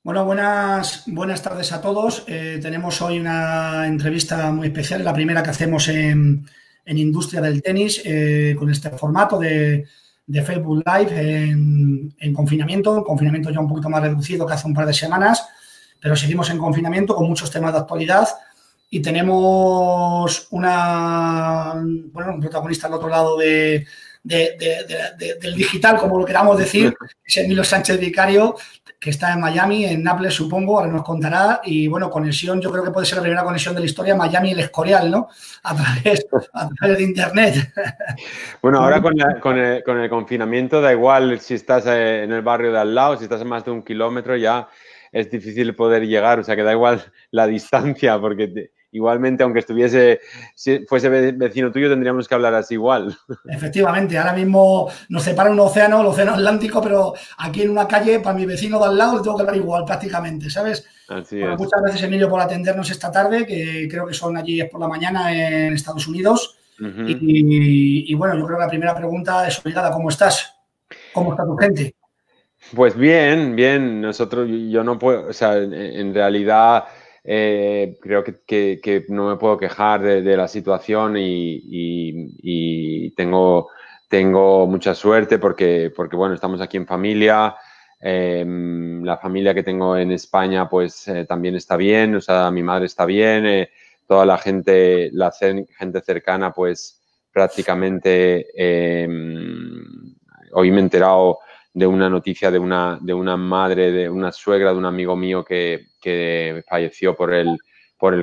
Bueno, buenas tardes a todos. Tenemos hoy una entrevista muy especial, la primera que hacemos en Industria del Tenis, con este formato de Facebook Live en confinamiento ya un poquito más reducido que hace un par de semanas, pero seguimos en confinamiento con muchos temas de actualidad y tenemos un protagonista al otro lado del digital, como lo queramos decir, que es Emilio Sánchez Vicario, que está en Miami, en Naples, supongo, ahora nos contará. Y bueno, conexión, yo creo que puede ser la primera conexión de la historia, Miami, el Escorial, ¿no? A través de Internet. Bueno, ahora Bueno, con el confinamiento da igual si estás en el barrio de al lado, si estás a más de 1 kilómetro ya es difícil poder llegar, o sea que da igual la distancia, porque igualmente aunque si fuese vecino tuyo tendríamos que hablar así igual. efectivamente, ahora mismo nos separa un océano, el océano Atlántico, pero aquí en una calle, para mi vecino de al lado, le tengo que hablar igual prácticamente, ¿sabes? Así Bueno, es. muchas gracias, Emilio, por atendernos esta tarde, que creo que son allí por la mañana en Estados Unidos. Ujú. Y bueno, yo creo que la primera pregunta es obligada, ¿cómo estás? ¿Cómo está tu gente? Pues bien, bien. Yo no puedo, o sea, en realidad creo que no me puedo quejar de la situación y tengo mucha suerte porque, bueno, estamos aquí en familia. La familia que tengo en España, pues también está bien, o sea, mi madre está bien, toda gente cercana, pues prácticamente hoy me he enterado de una noticia de una madre, de una suegra de un amigo mío que falleció por el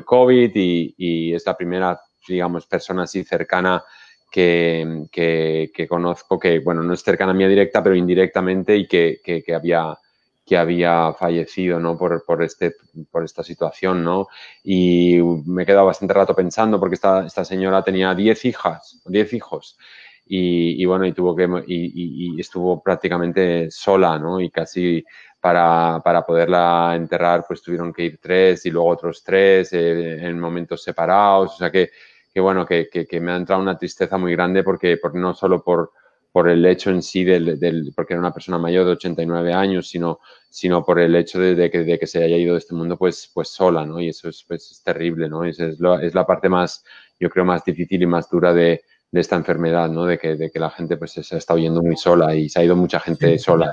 COVID y es la primera, digamos, persona así cercana que conozco, que, bueno, no es cercana a mí directa, pero indirectamente y que había fallecido, ¿no? por esta situación, ¿no? Y me he quedado bastante rato pensando porque esta señora tenía 10 hijas, 10 hijos y bueno, y estuvo prácticamente sola, ¿no? Y casi para poderla enterrar, pues tuvieron que ir tres y luego otros tres en momentos separados. O sea que bueno, que me ha entrado una tristeza muy grande porque no solo por el hecho en sí porque era una persona mayor de 89 años, sino por el hecho de que se haya ido de este mundo pues sola, ¿no? Y eso pues, es terrible, ¿no? Es la parte más, yo creo, más difícil y más dura de esta enfermedad, ¿no? De que la gente pues se ha estado yendo muy sola y se ha ido mucha Sí, gente sola.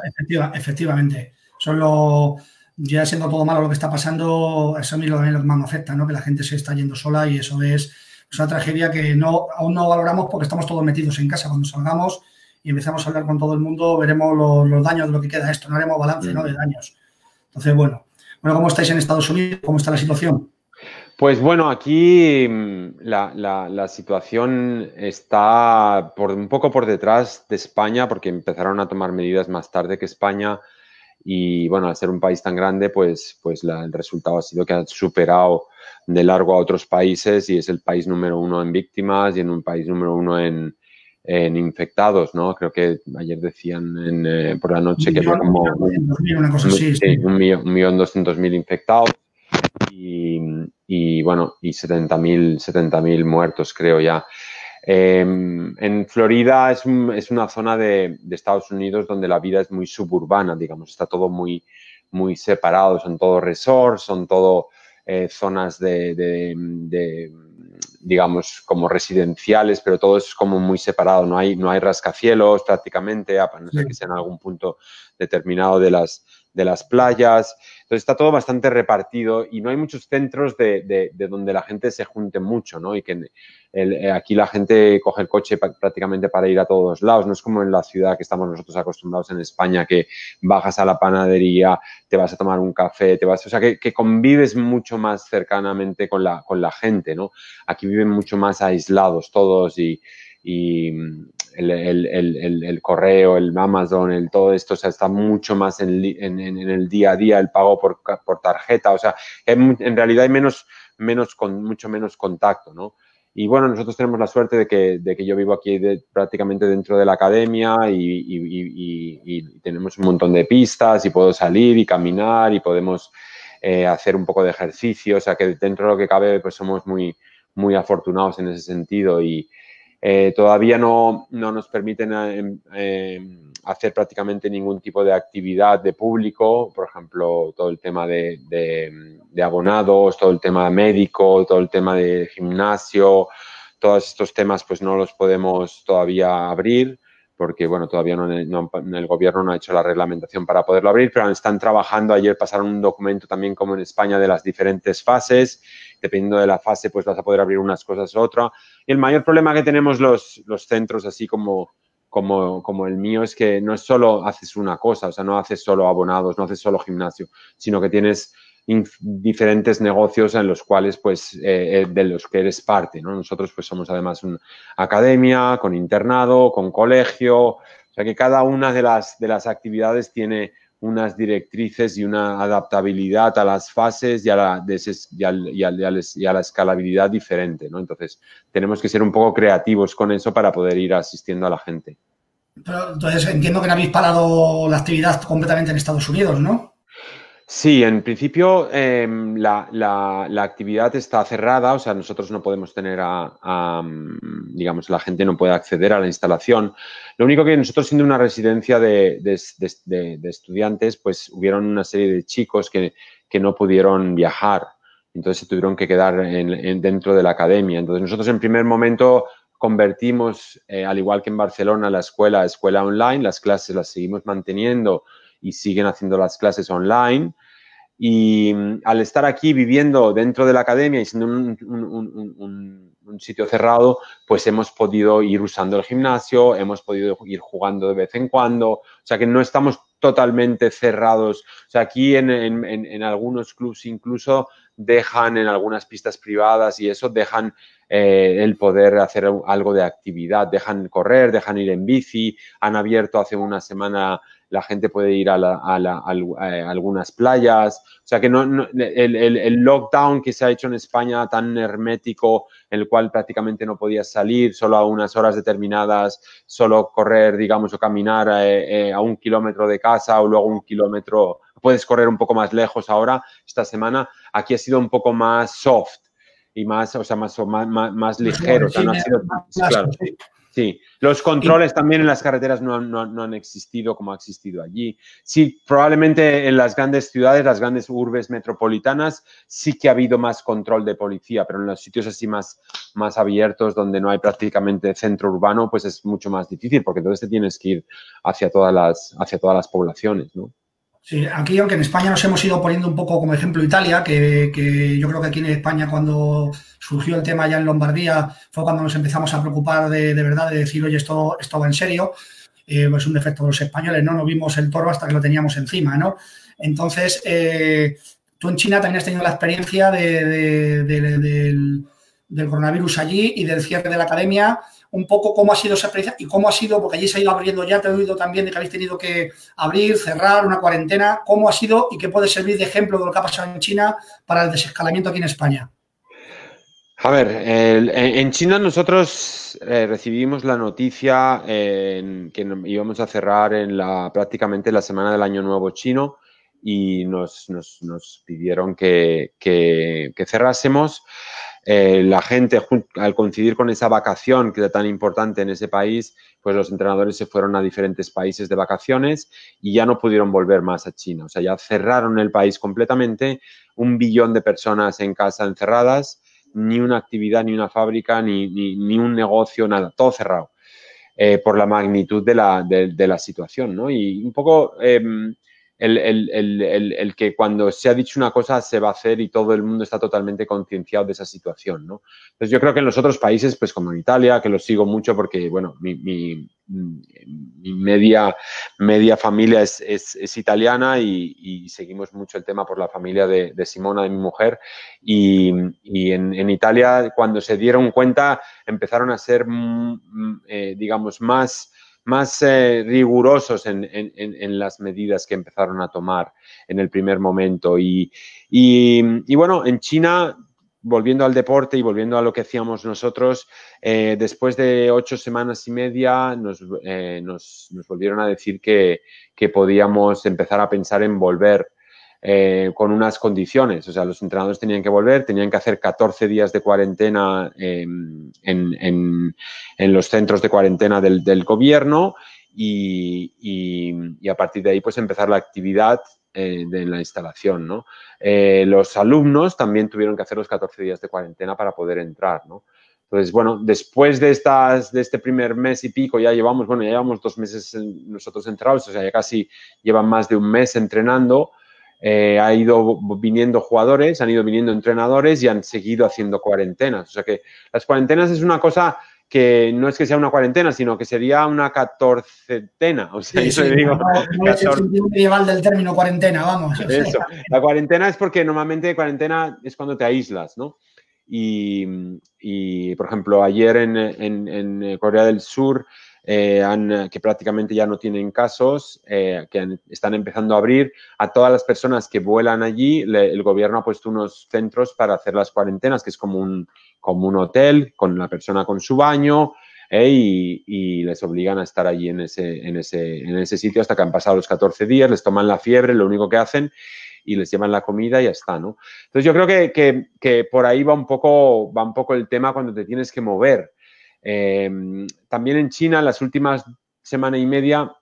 efectivamente. Solo ya siendo todo malo lo que está pasando, eso a mí lo que más me afecta, ¿no? Que la gente se está yendo sola y eso es una tragedia que aún no valoramos porque estamos todos metidos en casa. Cuando salgamos y empezamos a hablar con todo el mundo, veremos los daños de lo que queda esto, no haremos balance, ¿no? De daños. Entonces, bueno, ¿cómo estáis en Estados Unidos? ¿Cómo está la situación? Pues bueno, aquí la situación está un poco por detrás de España porque empezaron a tomar medidas más tarde que España y bueno, al ser un país tan grande, pues el resultado ha sido que ha superado de largo a otros países y es el país número uno en víctimas y en un país número uno en infectados, ¿no? Creo que ayer decían por la Un noche que había millón, como 1.200.000, una cosa así, sí. sí, 1.200.000 infectados y bueno, y 70.000 muertos, creo ya. En Florida es una zona de Estados Unidos donde la vida es muy suburbana, digamos, está todo muy, muy separado, son todos resorts, son todo zonas digamos, como residenciales, pero todo es como muy separado, no hay rascacielos prácticamente, a no ser que sea en algún punto determinado de las playas. Entonces está todo bastante repartido y no hay muchos centros de donde la gente se junte mucho, ¿no? Y que aquí la gente coge el coche prácticamente para ir a todos lados. No es como en la ciudad que estamos nosotros acostumbrados en España, que bajas a la panadería, te vas a tomar un café, o sea, que convives mucho más cercanamente con la gente, ¿no? Aquí viven mucho más aislados todos y el correo, el Amazon, todo esto, o sea, está mucho más en el día a día, el pago por tarjeta, o sea, en realidad hay mucho menos contacto, ¿no? Y bueno, nosotros tenemos la suerte de que yo vivo aquí prácticamente dentro de la academia y tenemos un montón de pistas y puedo salir y caminar y podemos hacer un poco de ejercicio, o sea que dentro de lo que cabe pues somos muy, muy afortunados en ese sentido Todavía no nos permiten hacer prácticamente ningún tipo de actividad de público, por ejemplo, todo el tema de abonados, todo el tema médico, todo el tema de gimnasio, todos estos temas pues no los podemos todavía abrir porque, bueno, todavía el gobierno no ha hecho la reglamentación para poderlo abrir, pero están trabajando. Ayer pasaron un documento también como en España de las diferentes fases. Dependiendo de la fase, pues vas a poder abrir unas cosas u otras. Y el mayor problema que tenemos los centros así como el mío es que no es solo haces una cosa, o sea, no haces solo abonados, no haces solo gimnasio, sino que tienes diferentes negocios en los cuales, pues, de los que eres parte, ¿no? Nosotros, pues, somos además una academia, con internado, con colegio, o sea, que cada una de las actividades tiene unas directrices y una adaptabilidad a las fases y a la escalabilidad diferente, ¿no? Entonces, tenemos que ser un poco creativos con eso para poder ir asistiendo a la gente. Pero, entonces entiendo que no habéis parado la actividad completamente en Estados Unidos, ¿no? Sí, en principio la actividad está cerrada, o sea, nosotros no podemos tener digamos, la gente no puede acceder a la instalación. Lo único que nosotros, siendo una residencia de estudiantes, pues hubieron una serie de chicos que no pudieron viajar, entonces se tuvieron que quedar dentro de la academia. Entonces nosotros en primer momento convertimos, al igual que en Barcelona, la escuela a escuela online, las clases las seguimos manteniendo y siguen haciendo las clases online. Y al estar aquí viviendo dentro de la academia y siendo un sitio cerrado, pues hemos podido ir usando el gimnasio, hemos podido ir jugando de vez en cuando, o sea que no estamos totalmente cerrados. O sea, aquí en algunos clubs incluso dejan, en algunas pistas privadas y eso, dejan el poder hacer algo de actividad, dejan correr, dejan ir en bici, han abierto hace una semana, la gente puede ir a algunas playas. O sea que el lockdown que se ha hecho en España tan hermético, en el cual prácticamente no podías salir, solo a unas horas determinadas, solo correr, digamos, o caminar a 1 kilómetro de casa o luego 1 kilómetro, puedes correr un poco más lejos ahora, esta semana, aquí ha sido un poco más soft y más, o sea, más ligero. O sea, no ha sido, claro. Sí, los controles también en las carreteras no han existido como ha existido allí. Sí, probablemente en las grandes ciudades, las grandes urbes metropolitanas, sí que ha habido más control de policía, pero en los sitios así más abiertos, donde no hay prácticamente centro urbano, pues es mucho más difícil, porque entonces te tienes que ir hacia todas las poblaciones, ¿no? Sí, aquí, aunque en España nos hemos ido poniendo un poco como ejemplo Italia, que yo creo que aquí en España, cuando surgió el tema ya en Lombardía, fue cuando nos empezamos a preocupar de verdad, de decir, oye, esto va en serio. Pues un defecto de los españoles, ¿no? No vimos el toro hasta que lo teníamos encima, ¿no? Entonces, tú en China también has tenido la experiencia del coronavirus allí y del cierre de la academia. Un poco cómo ha sido esa experiencia y cómo ha sido, porque allí se ha ido abriendo ya, te he oído también de que habéis tenido que abrir, cerrar, una cuarentena. ¿Cómo ha sido y qué puede servir de ejemplo de lo que ha pasado en China para el desescalamiento aquí en España? A ver, en China nosotros recibimos la noticia que íbamos a cerrar prácticamente la semana del Año Nuevo chino y nos pidieron que cerrásemos. La gente, al coincidir con esa vacación que era tan importante en ese país, pues los entrenadores se fueron a diferentes países de vacaciones y ya no pudieron volver más a China. O sea, ya cerraron el país completamente, 1 billón de personas en casa encerradas, ni una actividad, ni una fábrica, ni un negocio, nada, todo cerrado, por la magnitud de la situación, ¿no? Y un poco el que cuando se ha dicho una cosa se va a hacer y todo el mundo está totalmente concienciado de esa situación, ¿no? Entonces yo creo que en los otros países, pues como en Italia, que lo sigo mucho porque, bueno, mi media familia es italiana y seguimos mucho el tema por la familia de Simona, de mi mujer, y en Italia, cuando se dieron cuenta, empezaron a ser, digamos, más rigurosos en las medidas que empezaron a tomar en el primer momento. Y bueno, en China, volviendo al deporte y volviendo a lo que hacíamos nosotros, después de 8 semanas y media nos volvieron a decir que podíamos empezar a pensar en volver con unas condiciones. O sea, los entrenadores tenían que volver, tenían que hacer 14 días de cuarentena en los centros de cuarentena del gobierno y a partir de ahí pues empezar la actividad de la instalación, ¿no? Los alumnos también tuvieron que hacer los 14 días de cuarentena para poder entrar, ¿no? Entonces, bueno, después de este primer mes y pico ya llevamos 2 meses nosotros entrados, o sea, ya casi llevan más de un mes entrenando. Ha ido viniendo jugadores, han ido viniendo entrenadores y han seguido haciendo cuarentenas. O sea que las cuarentenas es una cosa que no es que sea una cuarentena, sino que sería una catorcentena. O sea, yo le digo, no es el sentido medieval del término cuarentena, vamos. Eso. La cuarentena es porque normalmente cuarentena es cuando te aíslas, ¿no? Y por ejemplo, ayer en Corea del Sur, que prácticamente ya no tienen casos, están empezando a abrir a todas las personas que vuelan allí. El gobierno ha puesto unos centros para hacer las cuarentenas, que es como un hotel con la persona con su baño, y les obligan a estar allí en ese sitio hasta que han pasado los 14 días, les toman la fiebre, lo único que hacen, y les llevan la comida y ya está, ¿no? Entonces yo creo que por ahí va un poco el tema cuando te tienes que mover. También en China, las últimas semana y media,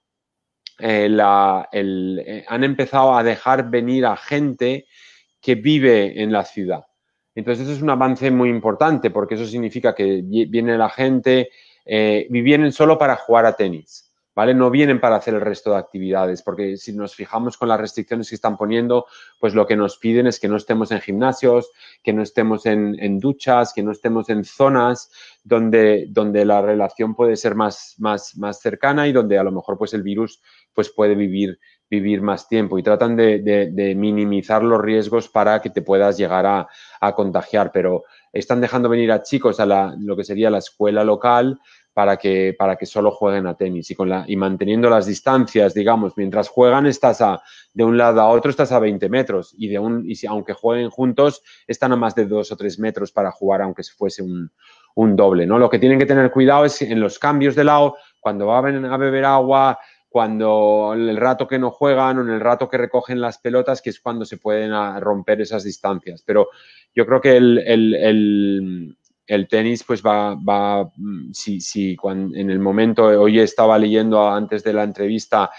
han empezado a dejar venir a gente que vive en la ciudad. Entonces eso es un avance muy importante porque eso significa que viene la gente, vienen solo para jugar a tenis. ¿Vale? No vienen para hacer el resto de actividades, porque si nos fijamos con las restricciones que están poniendo, pues lo que nos piden es que no estemos en gimnasios, que no estemos en duchas, que no estemos en zonas donde la relación puede ser más cercana y donde a lo mejor pues el virus pues puede vivir más tiempo, y tratan de minimizar los riesgos para que te puedas llegar a contagiar, pero están dejando venir a chicos a lo que sería la escuela local para que solo jueguen a tenis y manteniendo las distancias, digamos, mientras juegan de un lado a otro estás a 20 metros y aunque jueguen juntos están a más de 2 o 3 metros para jugar aunque fuese un doble, ¿no? Lo que tienen que tener cuidado es en los cambios de lado, cuando van a beber agua, cuando el rato que no juegan o en el rato que recogen las pelotas, que es cuando se pueden romper esas distancias. Pero yo creo que el tenis, pues en el momento, hoy estaba leyendo antes de la entrevista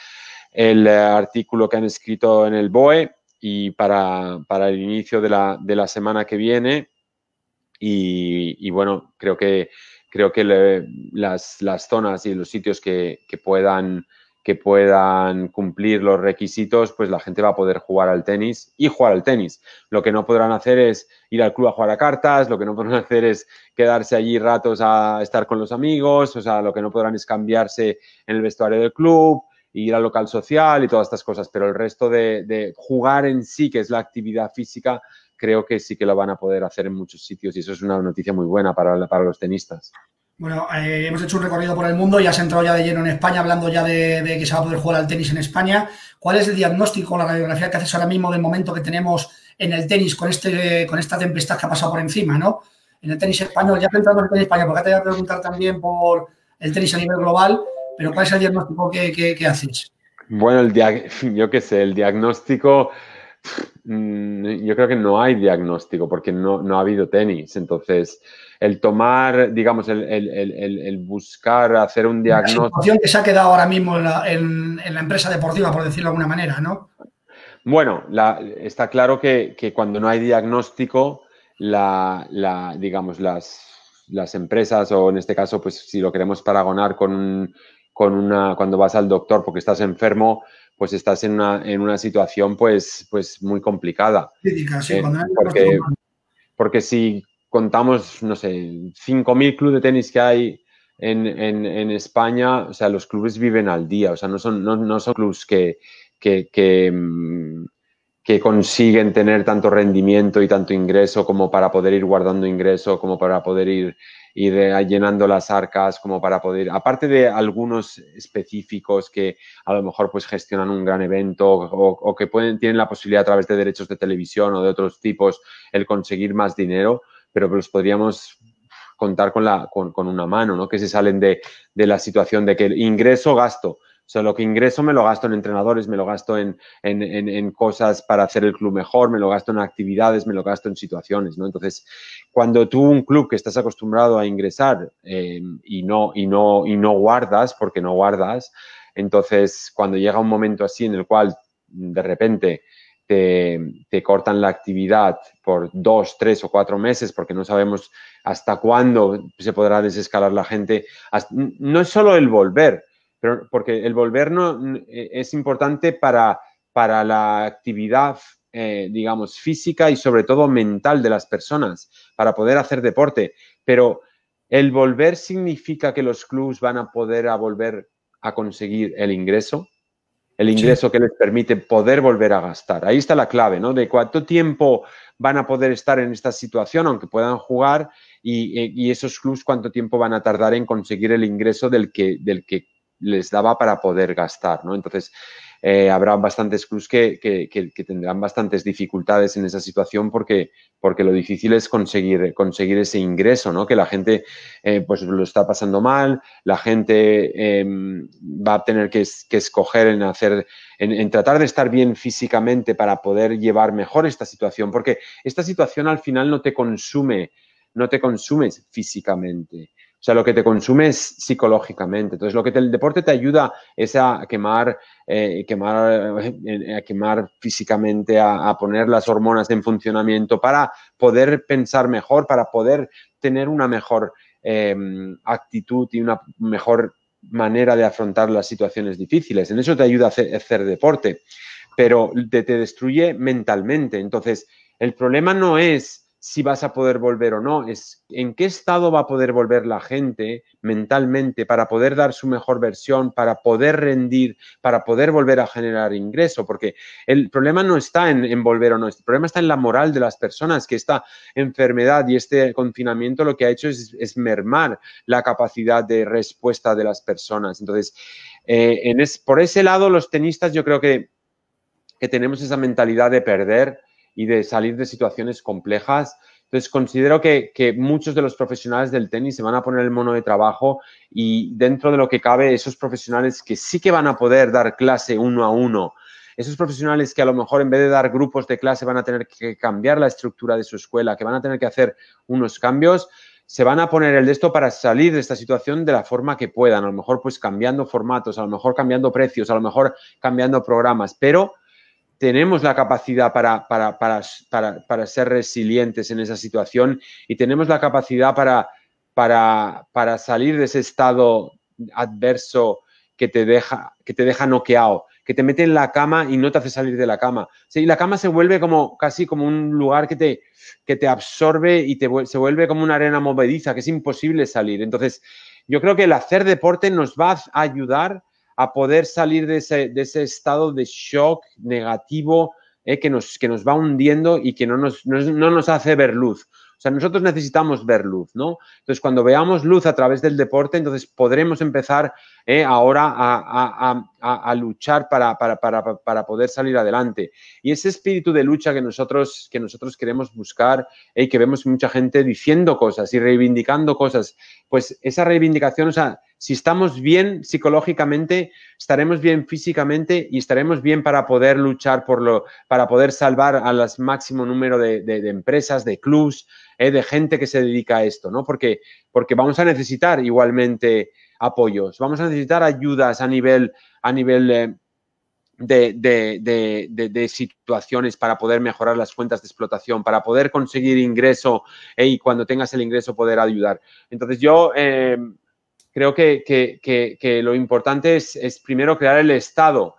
el artículo que han escrito en el BOE y para el inicio de la semana que viene, y bueno, creo que las zonas y los sitios que puedan cumplir los requisitos, pues la gente va a poder jugar al tenis y jugar al tenis. Lo que no podrán hacer es ir al club a jugar a cartas, lo que no podrán hacer es quedarse allí ratos a estar con los amigos, o sea, lo que no podrán es cambiarse en el vestuario del club, ir al local social y todas estas cosas, pero el resto de jugar en sí, que es la actividad física, creo que sí que lo van a poder hacer en muchos sitios y eso es una noticia muy buena para los tenistas. Bueno, hemos hecho un recorrido por el mundo y has entrado ya de lleno en España, hablando ya de que se va a poder jugar al tenis en España. ¿Cuál es el diagnóstico, la radiografía que haces ahora mismo del momento que tenemos en el tenis con esta tempestad que ha pasado por encima, ¿no? En el tenis español, ya entrando en el tenis español, porque te voy a preguntar también por el tenis a nivel global, pero ¿cuál es el diagnóstico que haces? Bueno, yo qué sé, el diagnóstico, yo creo que no hay diagnóstico porque no ha habido tenis. Entonces, el tomar, digamos, el buscar hacer un diagnóstico. La situación que se ha quedado ahora mismo en la empresa deportiva, por decirlo de alguna manera, ¿no? Bueno, está claro que cuando no hay diagnóstico, digamos, las empresas, o en este caso, pues si lo queremos paragonar cuando vas al doctor porque estás enfermo, pues estás en una situación pues muy complicada. Crítica, sí, porque si contamos, no sé, 5.000 clubes de tenis que hay en España, o sea, los clubes viven al día, o sea, no son clubes que consiguen tener tanto rendimiento y tanto ingreso como para poder ir guardando ingreso, como para poder ir llenando las arcas, como para poder, aparte de algunos específicos que a lo mejor pues gestionan un gran evento o que tienen la posibilidad a través de derechos de televisión o de otros tipos el conseguir más dinero, pero los podríamos contar con una mano, ¿no? Que se salen de la situación de que el ingreso-gasto. O O sea, lo que ingreso me lo gasto en entrenadores, me lo gasto en cosas para hacer el club mejor, me lo gasto en actividades, me lo gasto en situaciones, ¿no? Entonces, cuando tú un club que estás acostumbrado a ingresar y no guardas, porque no guardas, entonces cuando llega un momento así en el cual de repente te cortan la actividad por 2, 3 o 4 meses porque no sabemos hasta cuándo se podrá desescalar la gente. No es solo el volver, pero porque el volver es importante para la actividad, digamos, física y sobre todo mental de las personas, para poder hacer deporte. Pero el volver significa que los clubs van a poder volver a conseguir el ingreso que les permite poder volver a gastar. Ahí está la clave, ¿no? De cuánto tiempo van a poder estar en esta situación, aunque puedan jugar, y esos clubs cuánto tiempo van a tardar en conseguir el ingreso del que les daba para poder gastar, ¿no? Entonces, habrá bastantes clubs que tendrán bastantes dificultades en esa situación porque lo difícil es conseguir ese ingreso, ¿no? Que la gente pues lo está pasando mal, la gente va a tener que escoger en tratar de estar bien físicamente para poder llevar mejor esta situación, porque esta situación al final no te consume físicamente. O sea, lo que te consume es psicológicamente. Entonces, lo que el deporte te ayuda es a quemar físicamente, a poner las hormonas en funcionamiento para poder pensar mejor, para poder tener una mejor actitud y una mejor manera de afrontar las situaciones difíciles. En eso te ayuda a hacer deporte, pero te destruye mentalmente. Entonces, el problema no es si vas a poder volver o no, es en qué estado va a poder volver la gente mentalmente para poder dar su mejor versión, para poder rendir, para poder volver a generar ingreso, porque el problema no está en volver o no, el problema está en la moral de las personas, que esta enfermedad y este confinamiento lo que ha hecho es mermar la capacidad de respuesta de las personas. Entonces, por ese lado, los tenistas yo creo que tenemos esa mentalidad de perder y de salir de situaciones complejas. Entonces, considero que muchos de los profesionales del tenis se van a poner el mono de trabajo y dentro de lo que cabe, esos profesionales que sí que van a poder dar clase 1 a 1, esos profesionales que a lo mejor en vez de dar grupos de clase van a tener que cambiar la estructura de su escuela, que van a tener que hacer unos cambios, se van a poner el de esto para salir de esta situación de la forma que puedan, a lo mejor pues cambiando formatos, a lo mejor cambiando precios, a lo mejor cambiando programas, pero tenemos la capacidad para ser resilientes en esa situación y tenemos la capacidad para salir de ese estado adverso que te deja noqueado, que te mete en la cama y no te hace salir de la cama. Sí, la cama se vuelve casi como un lugar que te absorbe y se vuelve como una arena movediza, que es imposible salir. Entonces, yo creo que el hacer deporte nos va a ayudar a poder salir de ese estado de shock negativo que nos va hundiendo y que no nos hace ver luz. O sea, nosotros necesitamos ver luz, ¿no? Entonces, cuando veamos luz a través del deporte, entonces podremos empezar ahora a luchar para poder salir adelante. Y ese espíritu de lucha que nosotros queremos buscar y que vemos mucha gente diciendo cosas y reivindicando cosas, pues esa reivindicación, o sea, si estamos bien psicológicamente, estaremos bien físicamente y estaremos bien para poder luchar para poder salvar al máximo número de empresas, de clubs, de gente que se dedica a esto, ¿no? Porque vamos a necesitar igualmente apoyos, vamos a necesitar ayudas a nivel de situaciones para poder mejorar las cuentas de explotación, para poder conseguir ingreso y cuando tengas el ingreso poder ayudar. Entonces yo creo que lo importante es primero crear el Estado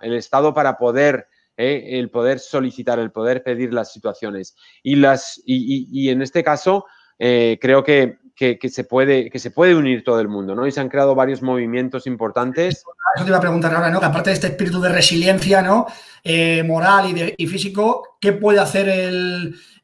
para poder el poder solicitar, el poder pedir las situaciones. Y en este caso creo que se puede unir todo el mundo, ¿no? Y se han creado varios movimientos importantes. Eso te iba a preguntar ahora, ¿no? Que aparte de este espíritu de resiliencia, ¿no? Moral y físico, ¿qué puede hacer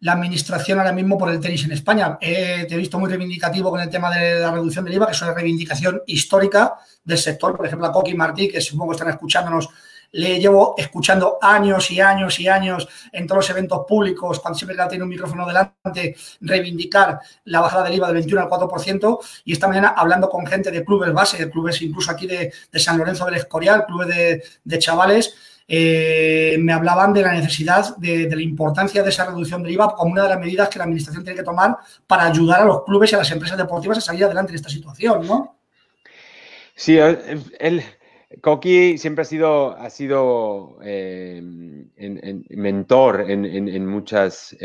la administración ahora mismo por el tenis en España? Te he visto muy reivindicativo con el tema de la reducción del IVA, que es una reivindicación histórica del sector. Por ejemplo, a Coqui y Martí, que supongo que están escuchándonos, le llevo escuchando años y años y años en todos los eventos públicos, cuando siempre tiene un micrófono delante, reivindicar la bajada del IVA del 21 al 4%, y esta mañana hablando con gente de clubes base, de clubes incluso aquí de San Lorenzo del Escorial, clubes de chavales, me hablaban de la necesidad, de la importancia de esa reducción del IVA como una de las medidas que la Administración tiene que tomar para ayudar a los clubes y a las empresas deportivas a salir adelante en esta situación, ¿no? Sí, Coqui siempre ha sido mentor en muchas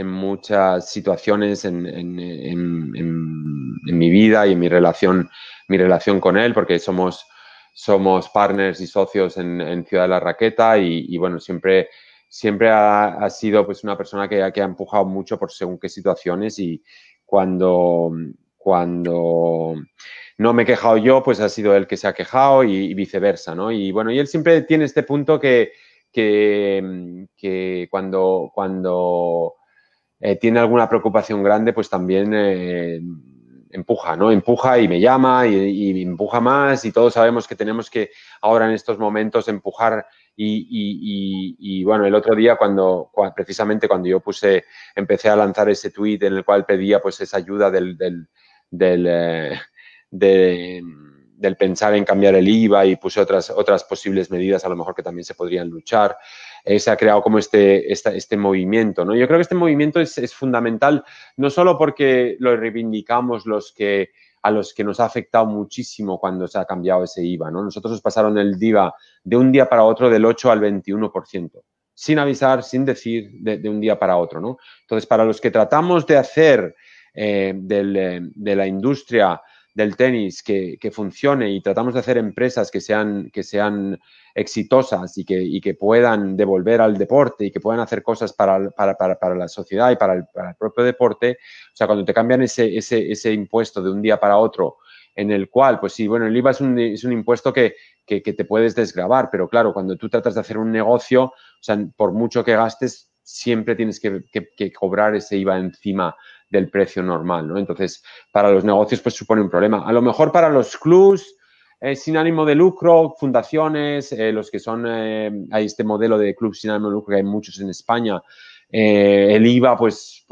situaciones en mi vida y en mi relación con él, porque somos partners y socios en Ciudad de la Raqueta y bueno, siempre ha sido pues una persona que ha empujado mucho por según qué situaciones, y cuando no me he quejado yo, pues ha sido él que se ha quejado y viceversa, ¿no? Y bueno, y él siempre tiene este punto que cuando tiene alguna preocupación grande, pues también empuja, ¿no? Empuja y me llama y empuja más, y todos sabemos que tenemos que ahora en estos momentos empujar y bueno, el otro día precisamente cuando yo empecé a lanzar ese tuit en el cual pedía pues esa ayuda del pensar en cambiar el IVA, y puse otras posibles medidas a lo mejor que también se podrían luchar. Se ha creado como este movimiento, ¿no? Yo creo que este movimiento es fundamental, no solo porque lo reivindicamos a los que nos ha afectado muchísimo cuando se ha cambiado ese IVA, ¿no? Nosotros nos pasaron el IVA de un día para otro del 8 al 21%, sin avisar, sin decir, de un día para otro, ¿no? Entonces, para los que tratamos de hacer de la industria del tenis que funcione, y tratamos de hacer empresas que sean exitosas y que puedan devolver al deporte y que puedan hacer cosas para la sociedad y para el propio deporte, o sea, cuando te cambian ese impuesto de un día para otro, en el cual, pues sí, bueno, el IVA es un impuesto que te puedes desgravar, pero claro, cuando tú tratas de hacer un negocio, o sea, por mucho que gastes, siempre tienes que cobrar ese IVA encima del precio normal, ¿no? Entonces, para los negocios, pues supone un problema. A lo mejor para los clubs sin ánimo de lucro, fundaciones, los que son, hay este modelo de clubs sin ánimo de lucro que hay muchos en España, el IVA pues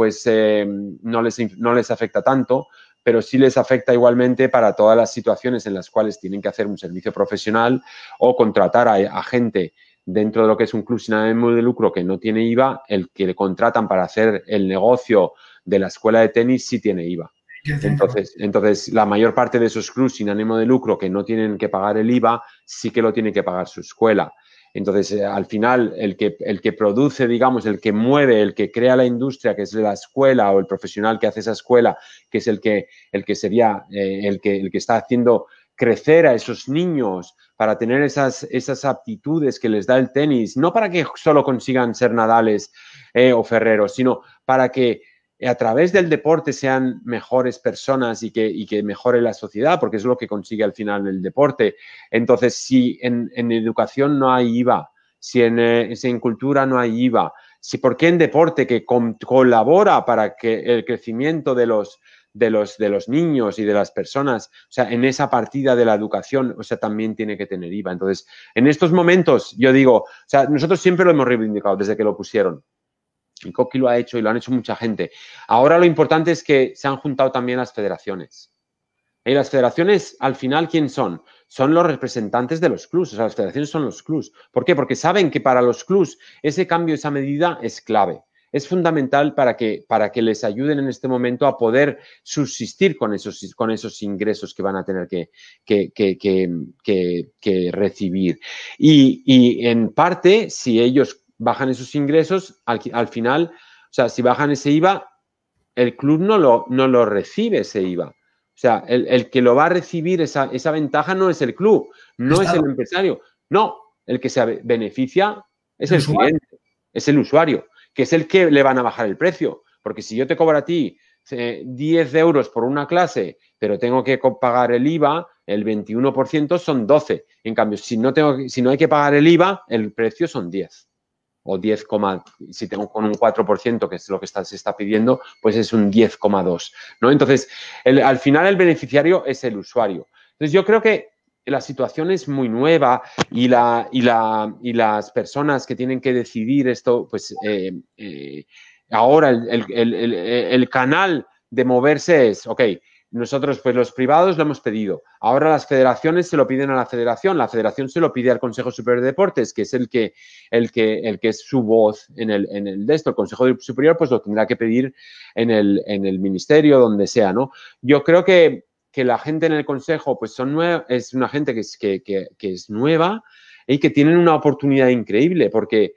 no les afecta tanto, pero sí les afecta igualmente para todas las situaciones en las cuales tienen que hacer un servicio profesional o contratar a gente dentro de lo que es un club sin ánimo de lucro que no tiene IVA. El que le contratan para hacer el negocio de la escuela de tenis sí tiene IVA. Entonces, la mayor parte de esos clubs sin ánimo de lucro que no tienen que pagar el IVA, sí que lo tiene que pagar su escuela. Entonces, al final, el que produce, digamos, el que mueve, el que crea la industria, que es la escuela, o el profesional que hace esa escuela, que es el que sería el que está haciendo crecer a esos niños para tener esas aptitudes que les da el tenis, no para que solo consigan ser Nadales o Ferreros, sino para que a través del deporte sean mejores personas y que mejore la sociedad, porque es lo que consigue al final el deporte. Entonces, si en educación no hay IVA, si en cultura no hay IVA, ¿por qué en deporte, que colabora para que el crecimiento de los niños y de las personas, o sea, en esa partida de la educación, o sea, también tiene que tener IVA? Entonces, en estos momentos, yo digo, o sea, nosotros siempre lo hemos reivindicado desde que lo pusieron. Y Coqui lo ha hecho y lo han hecho mucha gente. Ahora lo importante es que se han juntado también las federaciones. Y las federaciones, al final, ¿quién son? Son los representantes de los clubs. O sea, las federaciones son los clubs. ¿Por qué? Porque saben que para los clubs ese cambio, esa medida es clave. Es fundamental para que les ayuden en este momento a poder subsistir con esos ingresos que van a tener que recibir. Y en parte, si ellos bajan esos ingresos, al final, o sea, si bajan ese IVA, el club no lo recibe ese IVA. O sea, el que lo va a recibir esa ventaja no es el club, no es el empresario. No, el que se beneficia es el cliente, es el usuario, que es el que le van a bajar el precio. Porque si yo te cobro a ti 10 euros por una clase, pero tengo que pagar el IVA, el 21% son 12. En cambio, si no hay que pagar el IVA, el precio son 10. O 10, si tengo con un 4%, que es lo que se está pidiendo, pues es un 10,2, ¿no? Entonces, al final el beneficiario es el usuario. Entonces, yo creo que la situación es muy nueva y las personas que tienen que decidir esto, pues ahora el canal de moverse es, ok, nosotros pues los privados lo hemos pedido, ahora las federaciones se lo piden a la federación se lo pide al Consejo Superior de Deportes, que es el que es su voz en el de esto, el Consejo Superior pues lo tendrá que pedir en el ministerio, donde sea, ¿no? Yo creo que la gente en el Consejo pues es una gente que es nueva y que tienen una oportunidad increíble porque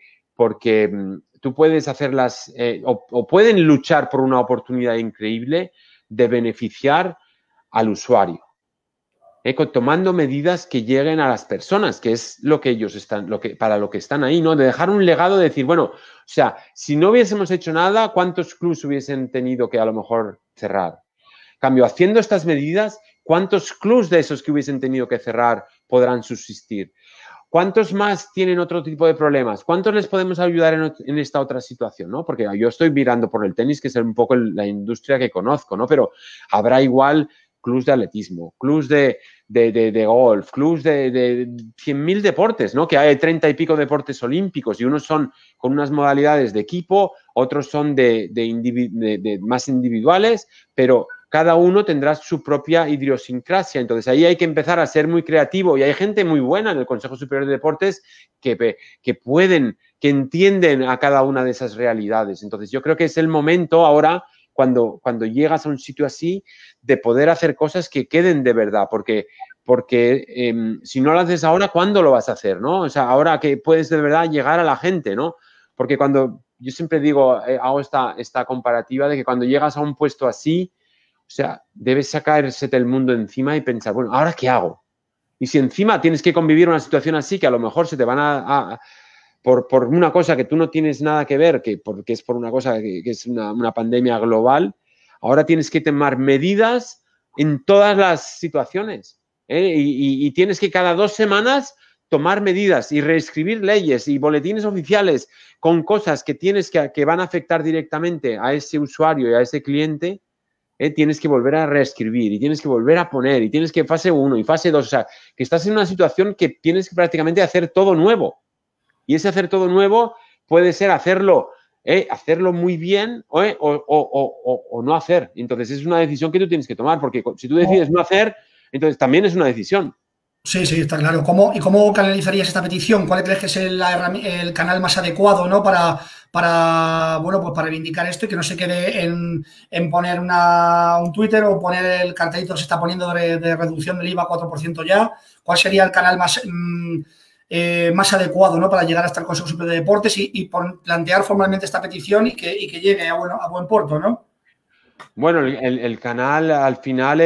tú puedes hacerlas o pueden luchar por una oportunidad increíble de beneficiar al usuario, tomando medidas que lleguen a las personas, que es lo que ellos están, para lo que están ahí, ¿no? De dejar un legado, de decir, bueno, o sea, si no hubiésemos hecho nada, ¿cuántos clubs hubiesen tenido que a lo mejor cerrar? Cambio, haciendo estas medidas, ¿cuántos clubs de esos que hubiesen tenido que cerrar podrán subsistir? ¿Cuántos más tienen otro tipo de problemas? ¿Cuántos les podemos ayudar en esta otra situación? ¿No? Porque yo estoy mirando por el tenis, que es un poco la industria que conozco, ¿no? Pero habrá igual clubs de atletismo, clubs de golf, clubs de 100.000 deportes, ¿no? Que hay 30 y pico deportes olímpicos y unos son con unas modalidades de equipo, otros son más individuales, pero cada uno tendrá su propia idiosincrasia. Entonces, ahí hay que empezar a ser muy creativo y hay gente muy buena en el Consejo Superior de Deportes que entienden a cada una de esas realidades. Entonces, yo creo que es el momento ahora, cuando llegas a un sitio así, de poder hacer cosas que queden de verdad, porque si no lo haces ahora, ¿cuándo lo vas a hacer, no? O sea, ahora que puedes de verdad llegar a la gente, ¿no? Porque yo siempre digo, hago esta comparativa de que cuando llegas a un puesto así, o sea, debes sacarse del mundo encima y pensar, bueno, ¿ahora qué hago? Y si encima tienes que convivir una situación así, que a lo mejor se te van por una cosa que tú no tienes nada que ver, porque es por una cosa que es una pandemia global, ahora tienes que tomar medidas en todas las situaciones. Y tienes que cada 2 semanas tomar medidas y reescribir leyes y boletines oficiales con cosas que van a afectar directamente a ese usuario y a ese cliente. Tienes que volver a reescribir y tienes que volver a poner y tienes que fase 1 y fase 2, o sea, que estás en una situación que tienes que prácticamente hacer todo nuevo. Y ese hacer todo nuevo puede ser hacerlo muy bien o no hacer. Entonces, es una decisión que tú tienes que tomar, porque si tú decides no hacer, entonces también es una decisión. Sí, sí, está claro. ¿Y cómo canalizarías esta petición? ¿Cuál crees que es el canal más adecuado, ¿no? Bueno, pues para reivindicar esto y que no se quede en poner un Twitter o poner el cartelito que se está poniendo de reducción del IVA 4% ya? ¿Cuál sería el canal más adecuado, ¿no? Para llegar hasta el Consejo Superior de Deportes y plantear formalmente esta petición y que llegue a buen puerto, ¿no? Bueno, el canal al final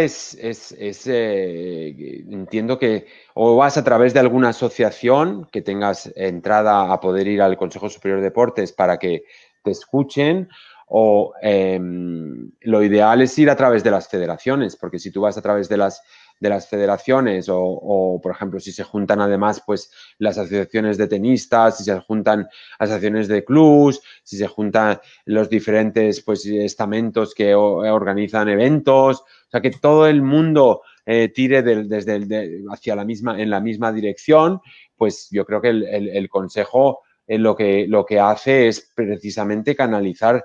entiendo que o vas a través de alguna asociación que tengas entrada a poder ir al Consejo Superior de Deportes para que te escuchen, o lo ideal es ir a través de las federaciones, porque si tú vas a través de las federaciones o, por ejemplo, si se juntan además pues las asociaciones de tenistas, si se juntan asociaciones de clubs, si se juntan los diferentes pues estamentos que organizan eventos, o sea, que todo el mundo tire hacia en la misma dirección, pues yo creo que el Consejo lo que hace es precisamente canalizar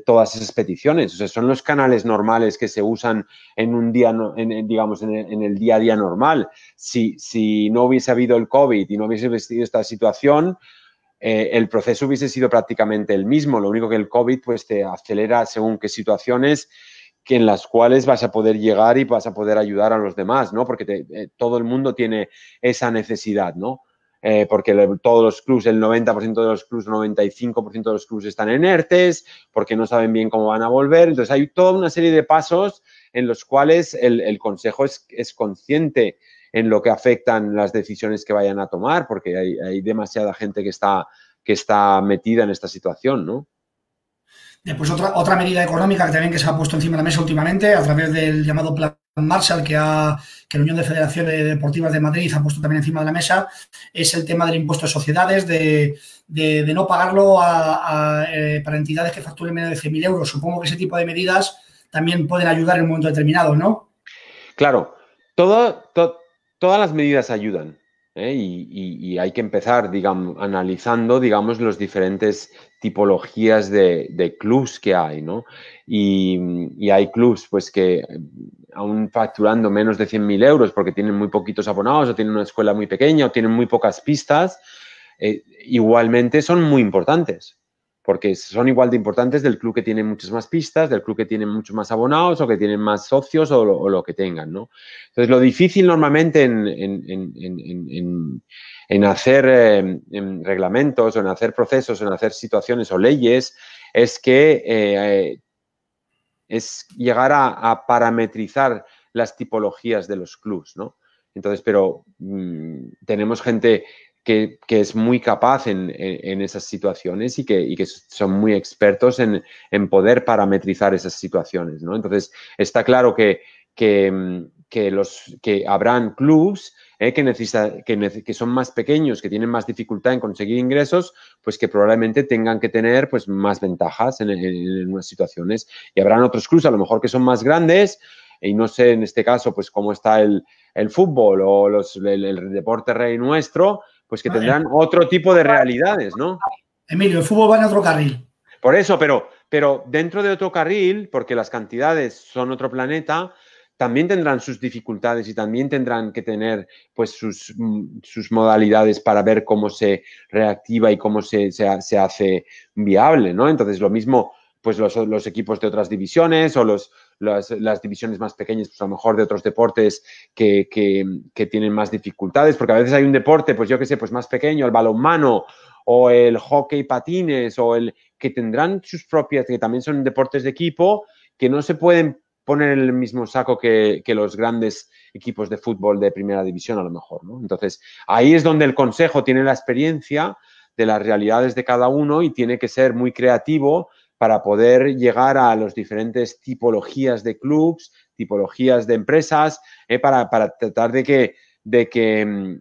todas esas peticiones. O sea, son los canales normales que se usan en un día, digamos, en el día a día normal. Si no hubiese habido el COVID y no hubiese existido esta situación, el proceso hubiese sido prácticamente el mismo. Lo único que el COVID pues te acelera según qué situaciones en las cuales vas a poder llegar y vas a poder ayudar a los demás, ¿no? Porque todo el mundo tiene esa necesidad, ¿no? Porque todos los clubs, el 90% de los clubs, el 95% de los clubs están en ERTES, porque no saben bien cómo van a volver. Entonces, hay toda una serie de pasos en los cuales el Consejo es consciente en lo que afectan las decisiones que vayan a tomar, porque hay demasiada gente que está metida en esta situación, ¿no? Después otra medida económica que también se ha puesto encima de la mesa últimamente a través del llamado Plan Marshall que la Unión de Federaciones Deportivas de Madrid ha puesto también encima de la mesa es el tema del impuesto de sociedades, de no pagarlo para entidades que facturen menos de 100.000 euros. Supongo que ese tipo de medidas también pueden ayudar en un momento determinado, ¿no? Claro, todo todas las medidas ayudan, ¿eh? Y hay que empezar, digamos, analizando, digamos, las diferentes tipologías de clubs que hay, ¿no? Y hay clubs, pues, que aún facturando menos de 100.000 euros porque tienen muy poquitos abonados o tienen una escuela muy pequeña o tienen muy pocas pistas, igualmente son muy importantes. Porque son igual de importantes del club que tiene muchas más pistas, del club que tiene muchos más abonados o que tienen más socios o lo que tengan, ¿no? Entonces, lo difícil normalmente en hacer en reglamentos o en hacer procesos, en hacer situaciones o leyes, es que es llegar a parametrizar las tipologías de los clubs, ¿no? Entonces, pero tenemos gente que es muy capaz en esas situaciones y que son muy expertos en poder parametrizar esas situaciones, ¿no? Entonces, está claro que habrán clubs que son más pequeños, que tienen más dificultad en conseguir ingresos, pues que probablemente tengan que tener pues, más ventajas en unas situaciones. Y habrán otros clubs, a lo mejor que son más grandes, y no sé en este caso pues cómo está el fútbol o el deporte rey nuestro, pues que tendrán otro tipo de realidades, ¿no? Emilio, el fútbol va en otro carril. Por eso, pero dentro de otro carril, porque las cantidades son otro planeta, también tendrán sus dificultades y también tendrán que tener pues sus modalidades para ver cómo se reactiva y cómo se hace viable, ¿no? Entonces, lo mismo, pues los equipos de otras divisiones o las divisiones más pequeñas, pues a lo mejor de otros deportes que tienen más dificultades, porque a veces hay un deporte, pues yo qué sé, pues más pequeño, el balonmano o el hockey patines o que tendrán sus propias, que también son deportes de equipo, que no se pueden poner en el mismo saco que los grandes equipos de fútbol de primera división a lo mejor, ¿no? Entonces, ahí es donde el consejo tiene la experiencia de las realidades de cada uno y tiene que ser muy creativo para poder llegar a las diferentes tipologías de clubs, tipologías de empresas, para tratar de que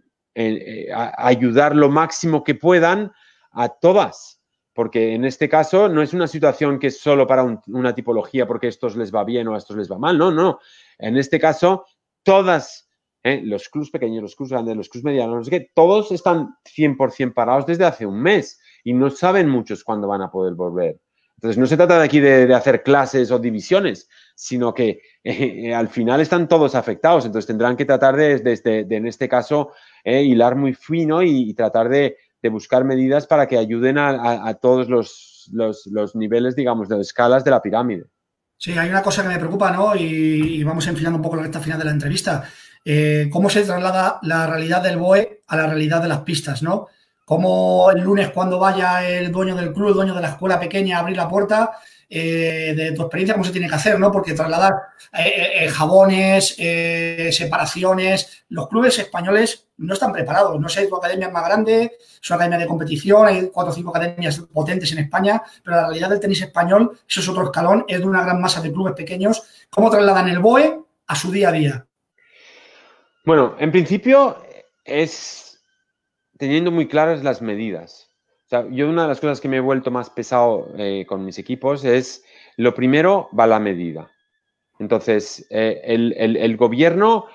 ayudar lo máximo que puedan a todas. Porque en este caso no es una situación que es solo para una tipología porque a estos les va bien o a estos les va mal, no, no. En este caso, todas, los clubs pequeños, los clubs grandes, los clubs medianos, no sé qué, todos están 100% parados desde hace un mes y no saben muchos cuándo van a poder volver. Entonces, no se trata de aquí de hacer clases o divisiones, sino que al final están todos afectados. Entonces, tendrán que tratar de en este caso, hilar muy fino y tratar de buscar medidas para que ayuden a todos los niveles, digamos, de escalas de la pirámide. Sí, hay una cosa que me preocupa, ¿no? Y vamos enfilando un poco la recta final de la entrevista. ¿Cómo se traslada la realidad del BOE a la realidad de las pistas, ¿no? Cómo el lunes cuando vaya el dueño del club, el dueño de la escuela pequeña a abrir la puerta, de tu experiencia, cómo se tiene que hacer, ¿no? Porque trasladar jabones, separaciones, los clubes españoles no están preparados. No sé, tu academia es más grande, es una academia de competición, hay 4 o 5 academias potentes en España, pero la realidad del tenis español, eso es otro escalón, es de una gran masa de clubes pequeños. ¿Cómo trasladan el BOE a su día a día? Bueno, en principio es teniendo muy claras las medidas. O sea, yo una de las cosas que me he vuelto más pesado con mis equipos es, lo primero va la medida. Entonces, el gobierno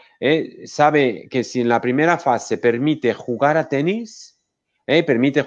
sabe que si en la primera fase permite jugar a tenis, y permite ir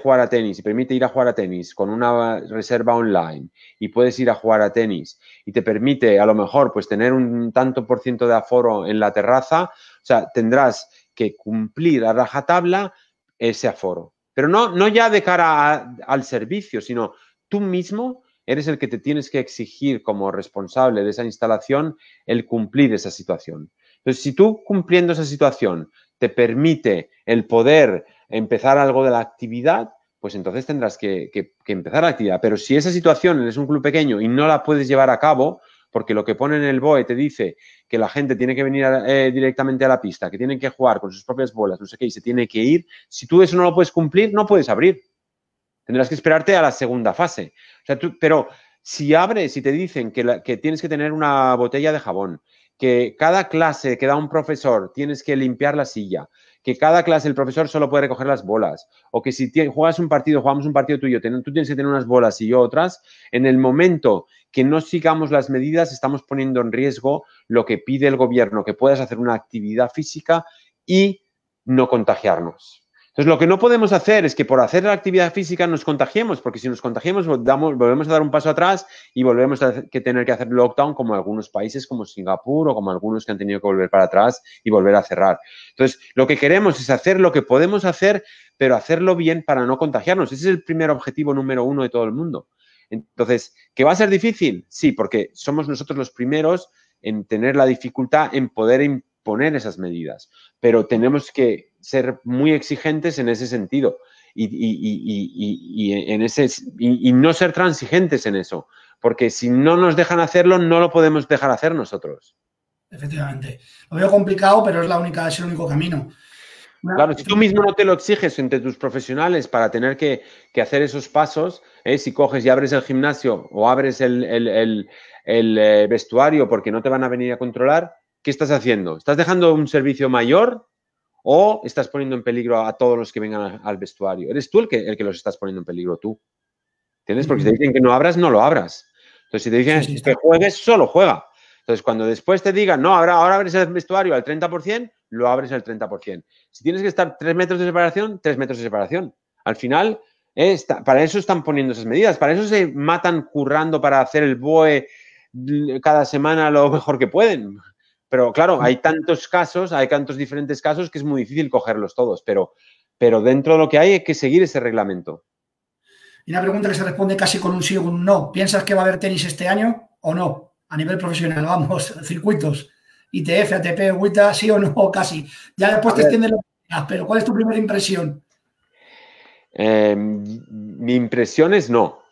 a jugar a tenis con una reserva online y puedes ir a jugar a tenis y te permite a lo mejor pues tener un tanto por ciento de aforo en la terraza, o sea, tendrás que cumplir a rajatabla ese aforo. Pero no ya de cara al servicio, sino tú mismo eres el que te tienes que exigir como responsable de esa instalación el cumplir esa situación. Entonces, si tú cumpliendo esa situación te permite el poder empezar algo de la actividad, pues entonces tendrás que empezar la actividad. Pero si esa situación eres un club pequeño y no la puedes llevar a cabo, porque lo que pone en el BOE te dice que la gente tiene que venir directamente a la pista, que tienen que jugar con sus propias bolas, no sé qué, y se tiene que ir, si tú eso no lo puedes cumplir, no puedes abrir. Tendrás que esperarte a la segunda fase. O sea, pero si abres y te dicen que tienes que tener una botella de jabón, que cada clase que da un profesor tienes que limpiar la silla, que cada clase el profesor solo puede recoger las bolas, o que si jugamos un partido tuyo, tú tienes que tener unas bolas y yo otras, en el momento que no sigamos las medidas estamos poniendo en riesgo lo que pide el gobierno, que puedas hacer una actividad física y no contagiarnos. Entonces, lo que no podemos hacer es que por hacer la actividad física nos contagiemos, porque si nos contagiemos volvemos a dar un paso atrás y volvemos a tener que hacer lockdown como algunos países como Singapur o como algunos que han tenido que volver para atrás y volver a cerrar. Entonces, lo que queremos es hacer lo que podemos hacer, pero hacerlo bien para no contagiarnos. Ese es el primer objetivo número uno de todo el mundo. Entonces, ¿que va a ser difícil? Sí, porque somos nosotros los primeros en tener la dificultad en poder imponer esas medidas, pero tenemos que ser muy exigentes en ese sentido y no ser transigentes en eso, porque si no nos dejan hacerlo, no lo podemos dejar hacer nosotros. Efectivamente. Lo veo complicado, pero es el único camino. Claro, si tú mismo no te lo exiges entre tus profesionales para tener que hacer esos pasos, si coges y abres el gimnasio o abres el vestuario porque no te van a venir a controlar, ¿qué estás haciendo? ¿Estás dejando un servicio mayor o estás poniendo en peligro a todos los que vengan al vestuario? Eres tú el que los estás poniendo en peligro, tú. ¿Entiendes? Porque si te dicen que no abras, no lo abras. Entonces, si te dicen que juegues, solo juega. Entonces, cuando después te digan, no, ahora abres el vestuario al 30%, lo abres al 30%. Si tienes que estar 3 metros de separación, 3 metros de separación. Al final, para eso están poniendo esas medidas. Para eso se matan currando para hacer el BOE cada semana lo mejor que pueden. Pero claro, hay tantos casos, hay tantos diferentes casos que es muy difícil cogerlos todos. Pero dentro de lo que hay que seguir ese reglamento. Y una pregunta que se responde casi con un sí o con un no. ¿Piensas que va a haber tenis este año o no? A nivel profesional, vamos, circuitos, ITF, ATP, WTA, sí o no, casi. Ya después te extiendes lo que quieras, pero ¿cuál es tu primera impresión? Mi impresión es no.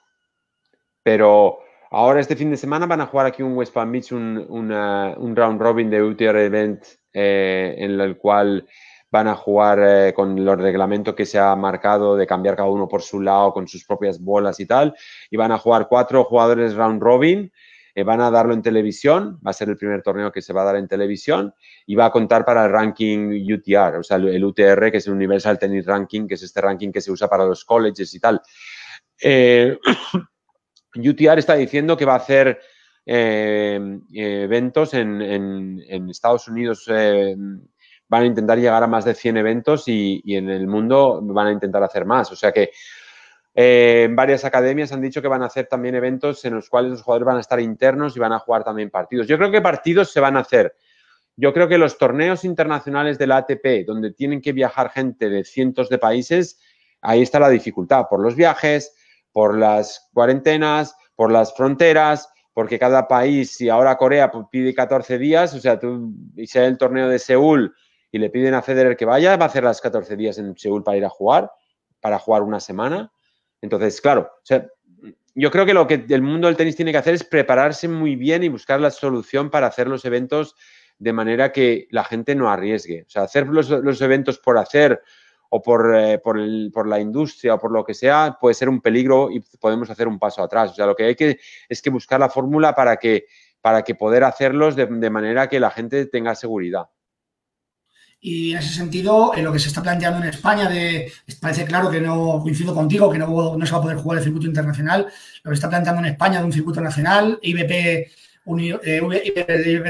Pero ahora este fin de semana van a jugar aquí en West Palm Beach un round robin de UTR Event en el cual van a jugar con los reglamentos que se ha marcado de cambiar cada uno por su lado con sus propias bolas y tal. Y van a jugar 4 jugadores round robin. Van a darlo en televisión, va a ser el primer torneo que se va a dar en televisión y va a contar para el ranking UTR, o sea, el UTR, que es el Universal Tennis Ranking, que es este ranking que se usa para los colleges y tal. UTR está diciendo que va a hacer eventos en Estados Unidos, van a intentar llegar a más de 100 eventos y en el mundo van a intentar hacer más, o sea que varias academias han dicho que van a hacer también eventos en los cuales los jugadores van a estar internos y van a jugar también partidos. Yo creo que partidos se van a hacer. Yo creo que los torneos internacionales de la ATP, donde tienen que viajar gente de cientos de países, ahí está la dificultad, por los viajes, por las cuarentenas, por las fronteras, porque cada país, si ahora Corea pide 14 días, o sea, y sea el torneo de Seúl y le piden a Federer que vaya, va a hacer las 14 días en Seúl para jugar una semana. Entonces, claro, o sea, yo creo que lo que el mundo del tenis tiene que hacer es prepararse muy bien y buscar la solución para hacer los eventos de manera que la gente no arriesgue. O sea, hacer los eventos por hacer o por la industria o por lo que sea puede ser un peligro y podemos hacer un paso atrás. O sea, lo que hay es que buscar la fórmula para que poder hacerlos de manera que la gente tenga seguridad. Y en ese sentido, lo que se está planteando en España, parece claro que no coincido contigo, que no se va a poder jugar el circuito internacional. Lo que está planteando en España de un circuito nacional, IBP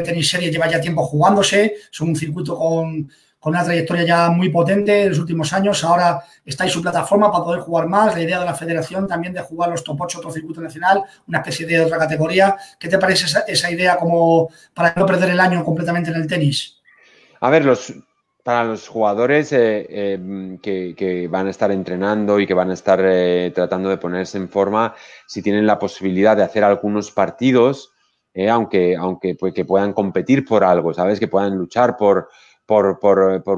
Tennis Series lleva ya tiempo jugándose, son un circuito con una trayectoria ya muy potente en los últimos años. Ahora está en su plataforma para poder jugar más. La idea de la federación también de jugar los top 8, otro circuito nacional, una especie de otra categoría. ¿Qué te parece esa idea como para no perder el año completamente en el tenis? A ver, para los jugadores que van a estar entrenando y que van a estar tratando de ponerse en forma, si tienen la posibilidad de hacer algunos partidos, aunque pues, que puedan competir por algo, ¿sabes? Que puedan luchar por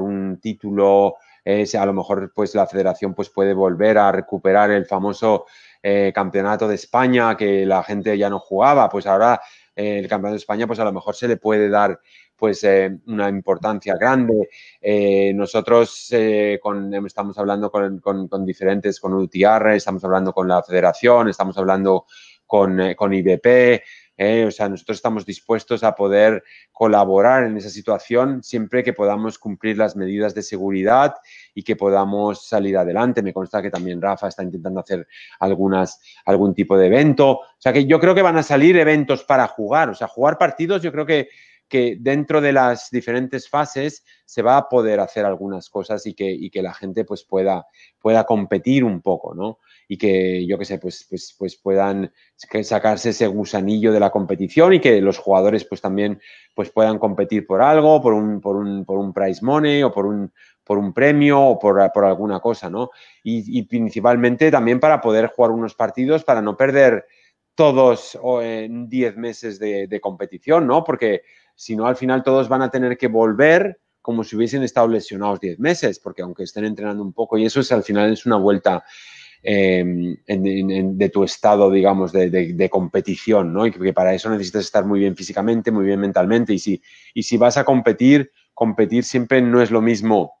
un título, a lo mejor pues la federación pues puede volver a recuperar el famoso campeonato de España que la gente ya no jugaba, pues ahora el campeonato de España pues a lo mejor se le puede dar pues una importancia grande. Nosotros estamos hablando con diferentes, con UTR, estamos hablando con la federación, estamos hablando con IBP, o sea, nosotros estamos dispuestos a poder colaborar en esa situación siempre que podamos cumplir las medidas de seguridad y que podamos salir adelante. Me consta que también Rafa está intentando hacer algún tipo de evento. O sea, que yo creo que van a salir eventos para jugar. O sea, jugar partidos yo creo que que dentro de las diferentes fases se va a poder hacer algunas cosas y que la gente pues pueda competir un poco, ¿no? Y que, yo qué sé, pues puedan sacarse ese gusanillo de la competición y que los jugadores pues también pues puedan competir por algo, por un prize money o por un premio o por alguna cosa, ¿no? Y principalmente también para poder jugar unos partidos para no perder todos en 10 meses de competición, ¿no? Porque si no, al final todos van a tener que volver como si hubiesen estado lesionados 10 meses, porque aunque estén entrenando un poco, y eso es al final es una vuelta de tu estado, digamos, de competición, ¿no? Y que para eso necesitas estar muy bien físicamente, muy bien mentalmente. Y si vas a competir siempre no es lo mismo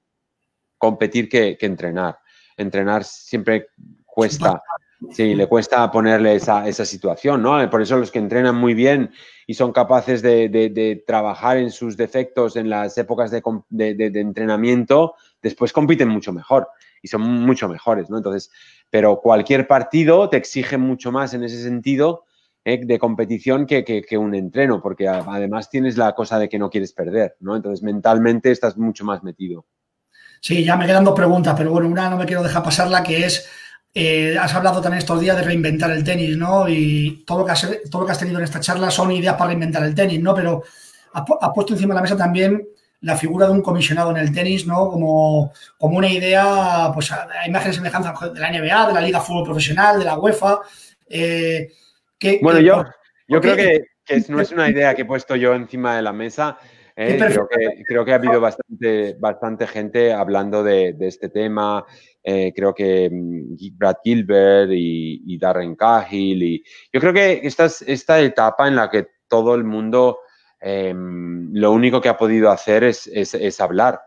competir que entrenar. Entrenar siempre cuesta. Sí, le cuesta ponerle esa situación, ¿no? Por eso los que entrenan muy bien y son capaces de trabajar en sus defectos en las épocas de entrenamiento, después compiten mucho mejor y son mucho mejores, ¿no? Entonces, pero cualquier partido te exige mucho más en ese sentido de competición que un entreno, porque además tienes la cosa de que no quieres perder, ¿no? Entonces, mentalmente estás mucho más metido. Sí, ya me quedan dos preguntas, pero bueno, una no me quiero dejar pasarla, que es, has hablado también estos días de reinventar el tenis, ¿no? Y todo lo que has tenido en esta charla son ideas para reinventar el tenis, ¿no? Pero has puesto encima de la mesa también la figura de un comisionado en el tenis, ¿no? Como una idea, pues a imágenes semejantes de la NBA, de la Liga Fútbol Profesional, de la UEFA. Bueno, yo creo que no es una idea que he puesto yo encima de la mesa. Creo que ha habido bastante gente hablando de este tema. Creo que Brad Gilbert y Darren Cahill. Y yo creo que esta etapa en la que todo el mundo lo único que ha podido hacer es hablar.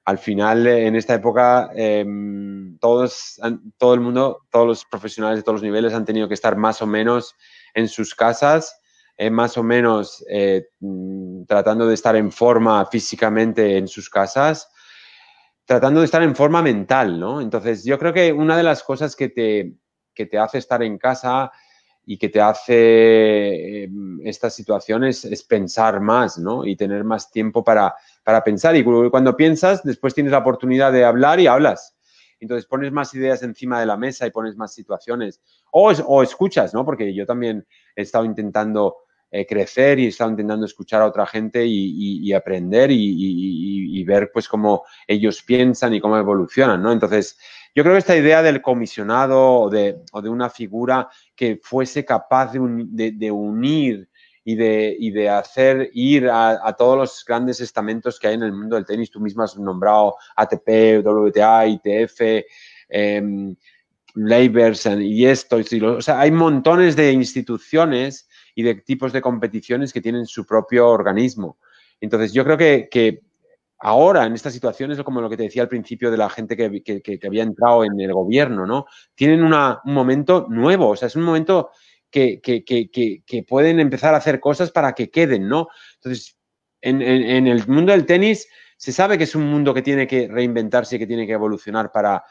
Al final, en esta época, todo el mundo, todos los profesionales de todos los niveles han tenido que estar más o menos en sus casas, más o menos tratando de estar en forma físicamente en sus casas, tratando de estar en forma mental, ¿no? Entonces, yo creo que una de las cosas que te hace estar en casa y que te hace estas situaciones es pensar más, ¿no? Y tener más tiempo para pensar. Y cuando piensas, después tienes la oportunidad de hablar y hablas. Entonces pones más ideas encima de la mesa y pones más situaciones. O escuchas, ¿no? Porque yo también he estado intentando crecer y he estado intentando escuchar a otra gente y aprender y ver pues cómo ellos piensan y cómo evolucionan, ¿no? Entonces, yo creo que esta idea del comisionado o de una figura que fuese capaz de unir y de hacer ir a todos los grandes estamentos que hay en el mundo del tenis. Tú mismo has nombrado ATP, WTA, ITF, Labors y esto. O sea, hay montones de instituciones y de tipos de competiciones que tienen su propio organismo. Entonces, yo creo que ahora, en estas situaciones, como lo que te decía al principio de la gente que había entrado en el gobierno, ¿no? Tienen un momento nuevo, o sea, es un momento que pueden empezar a hacer cosas para que queden, ¿no? Entonces, en el mundo del tenis se sabe que es un mundo que tiene que reinventarse y que tiene que evolucionar para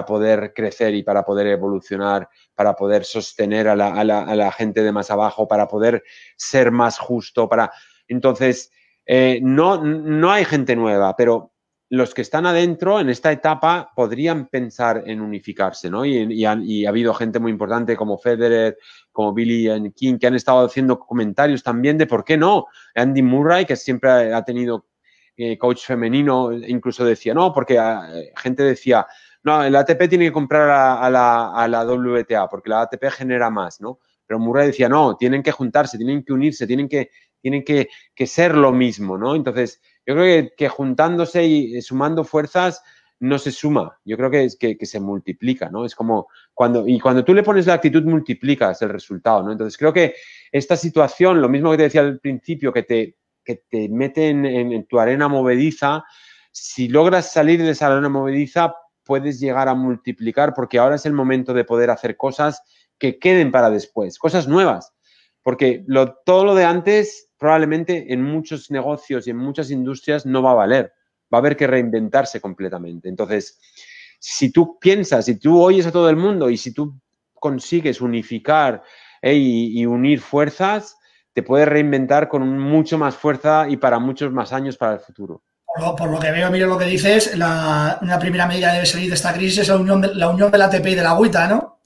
poder crecer y para poder evolucionar, para poder sostener a la gente de más abajo, para poder ser más justo, Entonces, no hay gente nueva, pero los que están adentro en esta etapa podrían pensar en unificarse, ¿no? Y ha habido gente muy importante como Federer, como Billie King, que han estado haciendo comentarios también de por qué no. Andy Murray, que siempre ha tenido coach femenino, incluso decía, no, porque gente decía, no, el ATP tiene que comprar a la WTA porque la ATP genera más, ¿no? Pero Murray decía, no, tienen que juntarse, tienen que unirse, tienen que ser lo mismo, ¿no? Entonces, yo creo que juntándose y sumando fuerzas no se suma, yo creo que se multiplica, ¿no? Es como cuando tú le pones la actitud, multiplicas el resultado, ¿no? Entonces, creo que esta situación, lo mismo que te decía al principio, que te mete en tu arena movediza, si logras salir de esa arena movediza, puedes llegar a multiplicar, porque ahora es el momento de poder hacer cosas que queden para después, cosas nuevas. Porque todo lo de antes probablemente en muchos negocios y en muchas industrias no va a valer. Va a haber que reinventarse completamente. Entonces, si tú piensas, si tú oyes a todo el mundo y si tú consigues unificar y unir fuerzas, te puedes reinventar con mucho más fuerza y para muchos más años para el futuro. Por lo que veo, mira lo que dices, una primera medida debe salir de esta crisis es la unión del ATP y de la agüita, ¿no?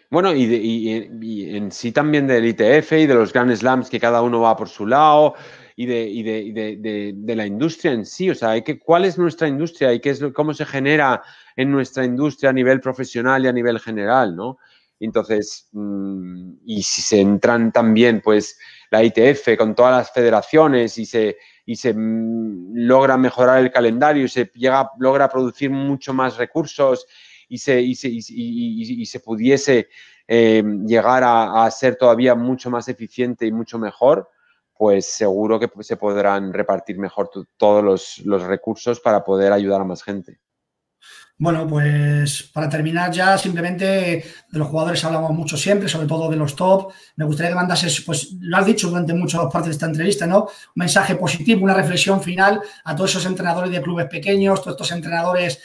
Bueno, y en sí también del ITF y de los Grand Slams que cada uno va por su lado y de la industria en sí. O sea, ¿cuál es nuestra industria y cómo se genera en nuestra industria a nivel profesional y a nivel general, ¿no? Entonces, y si se entran también, pues, la ITF con todas las federaciones y se logra mejorar el calendario y logra producir mucho más recursos y se pudiese llegar a ser todavía mucho más eficiente y mucho mejor, pues seguro que se podrán repartir mejor todos los recursos para poder ayudar a más gente. Bueno, pues para terminar ya, simplemente de los jugadores hablamos mucho siempre, sobre todo de los top. Me gustaría que mandases, pues lo has dicho durante muchas partes de esta entrevista, ¿no? Un mensaje positivo, una reflexión final a todos esos entrenadores de clubes pequeños, todos estos entrenadores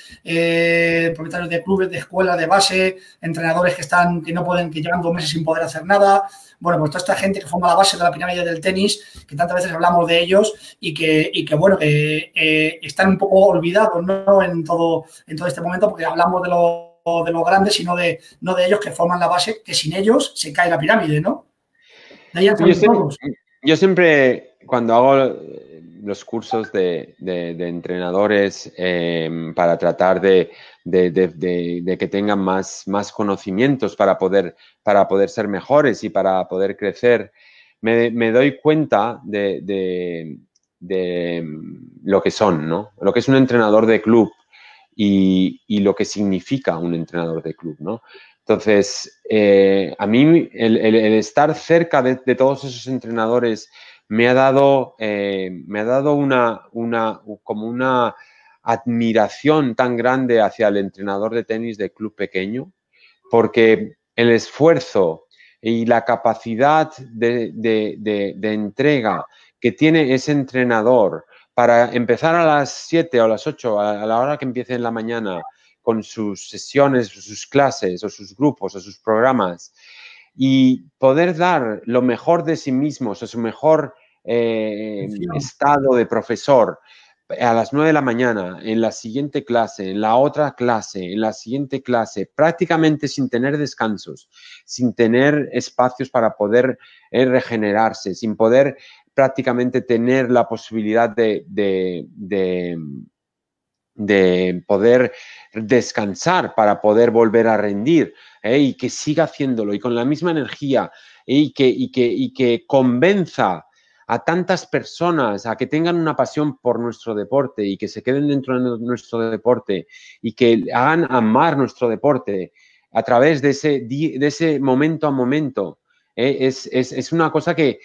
propietarios de clubes, de escuelas, de base, entrenadores que no pueden, que llevan 2 meses sin poder hacer nada. Bueno, pues toda esta gente que forma la base de la pirámide del tenis, que tantas veces hablamos de ellos y que bueno, están un poco olvidados, ¿no? En todo este momento, porque hablamos de los grandes y no de ellos que forman la base, que sin ellos se cae la pirámide, ¿no? De ahí todos. Yo siempre, cuando hago los cursos de entrenadores para tratar de que tengan más conocimientos para poder ser mejores y para poder crecer, me doy cuenta de lo que son, ¿no? Lo que es un entrenador de club y lo que significa un entrenador de club, ¿no? Entonces, a mí el estar cerca de todos esos entrenadores me ha dado como una admiración tan grande hacia el entrenador de tenis de club pequeño, porque el esfuerzo y la capacidad de entrega que tiene ese entrenador para empezar a las 7 o a las 8, a la hora que empiece en la mañana, con sus sesiones, sus clases, o sus grupos, o sus programas, y poder dar lo mejor de sí mismos, o su mejor estado de profesor, a las 9 de la mañana, en la siguiente clase, en la otra clase, en la siguiente clase, prácticamente sin tener descansos, sin tener espacios para poder regenerarse, sin poder prácticamente tener la posibilidad de poder descansar para poder volver a rendir, y que siga haciéndolo y con la misma energía, y que convenza a tantas personas a que tengan una pasión por nuestro deporte y que se queden dentro de nuestro deporte y que hagan amar nuestro deporte a través de ese momento a momento. Es una cosa que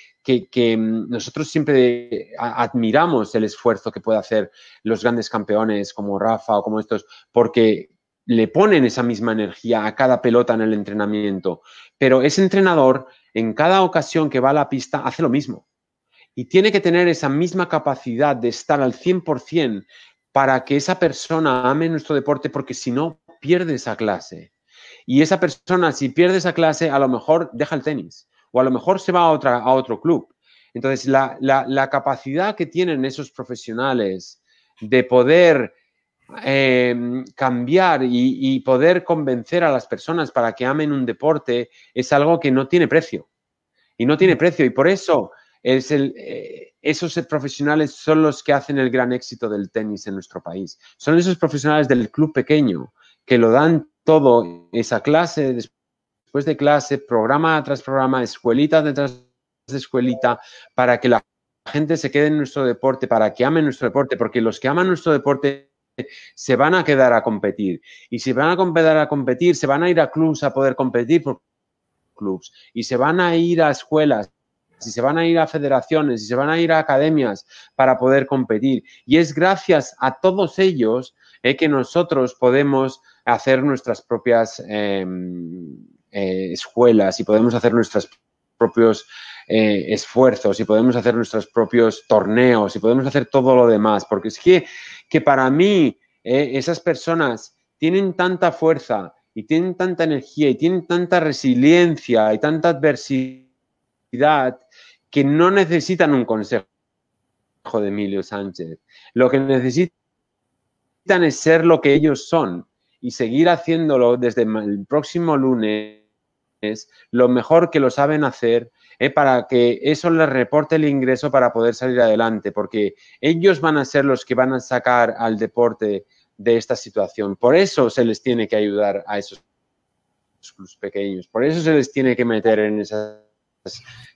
nosotros siempre admiramos el esfuerzo que puede hacer los grandes campeones como Rafa o como estos, porque le ponen esa misma energía a cada pelota en el entrenamiento. Pero ese entrenador, en cada ocasión que va a la pista, hace lo mismo. Y tiene que tener esa misma capacidad de estar al 100% para que esa persona ame nuestro deporte, porque si no, pierde esa clase. Y esa persona, si pierde esa clase, a lo mejor deja el tenis o a lo mejor se va a otro club. Entonces, la capacidad que tienen esos profesionales de poder cambiar y poder convencer a las personas para que amen un deporte es algo que no tiene precio. Y no tiene precio. Y por eso esos profesionales son los que hacen el gran éxito del tenis en nuestro país. Son esos profesionales del club pequeño que lo dan todo, esa clase, después de clase, programa tras programa, escuelita detrás de escuelita, para que la gente se quede en nuestro deporte, para que amen nuestro deporte, porque los que aman nuestro deporte se van a quedar a competir. Y si van a quedar a competir, se van a ir a clubs a poder competir por clubs. Y se van a ir a escuelas, y se van a ir a federaciones, y se van a ir a academias para poder competir. Y es gracias a todos ellos que nosotros podemos hacer nuestras propias escuelas y podemos hacer nuestros propios esfuerzos y podemos hacer nuestros propios torneos y podemos hacer todo lo demás. Porque es que para mí esas personas tienen tanta fuerza y tienen tanta energía y tienen tanta resiliencia y tanta adversidad que no necesitan un consejo de Emilio Sánchez. Lo que necesitan es ser lo que ellos son y seguir haciéndolo desde el próximo lunes lo mejor que lo saben hacer, para que eso les reporte el ingreso para poder salir adelante, porque ellos van a ser los que van a sacar al deporte de esta situación. Por eso se les tiene que ayudar a esos clubes pequeños, por eso se les tiene que meter en esas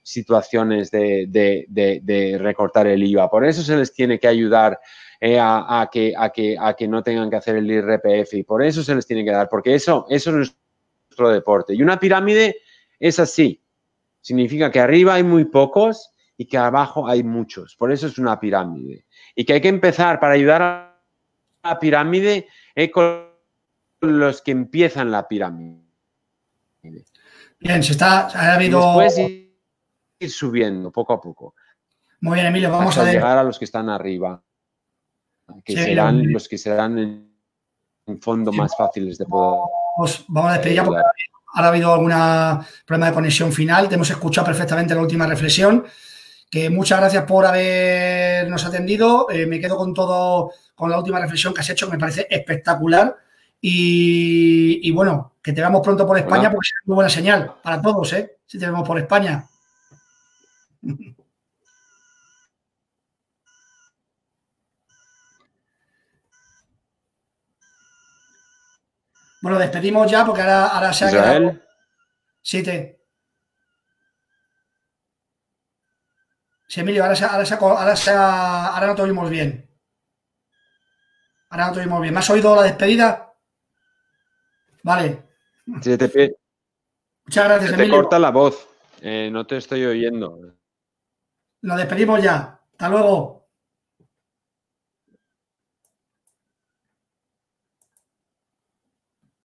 situaciones de recortar el IVA, por eso se les tiene que ayudar a que no tengan que hacer el IRPF, y por eso se les tiene que dar, porque eso es nuestro deporte. Y una pirámide es así, significa que arriba hay muy pocos y que abajo hay muchos, por eso es una pirámide. Y que hay que empezar para ayudar a la pirámide con los que empiezan la pirámide. Bien, ha habido... Y después ir subiendo poco a poco. Muy bien, Emilio, vamos a ver. Llegar a los que están arriba, que sí, serán los que serán en fondo más fáciles de poder. Vamos a despedir ya porque ahora ha habido algún problema de conexión final. Te hemos escuchado perfectamente la última reflexión. Que muchas gracias por habernos atendido. Me quedo con la última reflexión que has hecho, que me parece espectacular. Y bueno, que te veamos pronto por España. Hola. Porque es muy buena señal para todos, si te vemos por España. Bueno, despedimos ya porque ahora se ha quedado... Sí, Emilio, ahora no te oímos bien. Ahora no te oímos bien. ¿Me has oído la despedida? Vale. Sí, muchas gracias, Emilio. Te corta la voz. No te estoy oyendo. Nos despedimos ya. Hasta luego.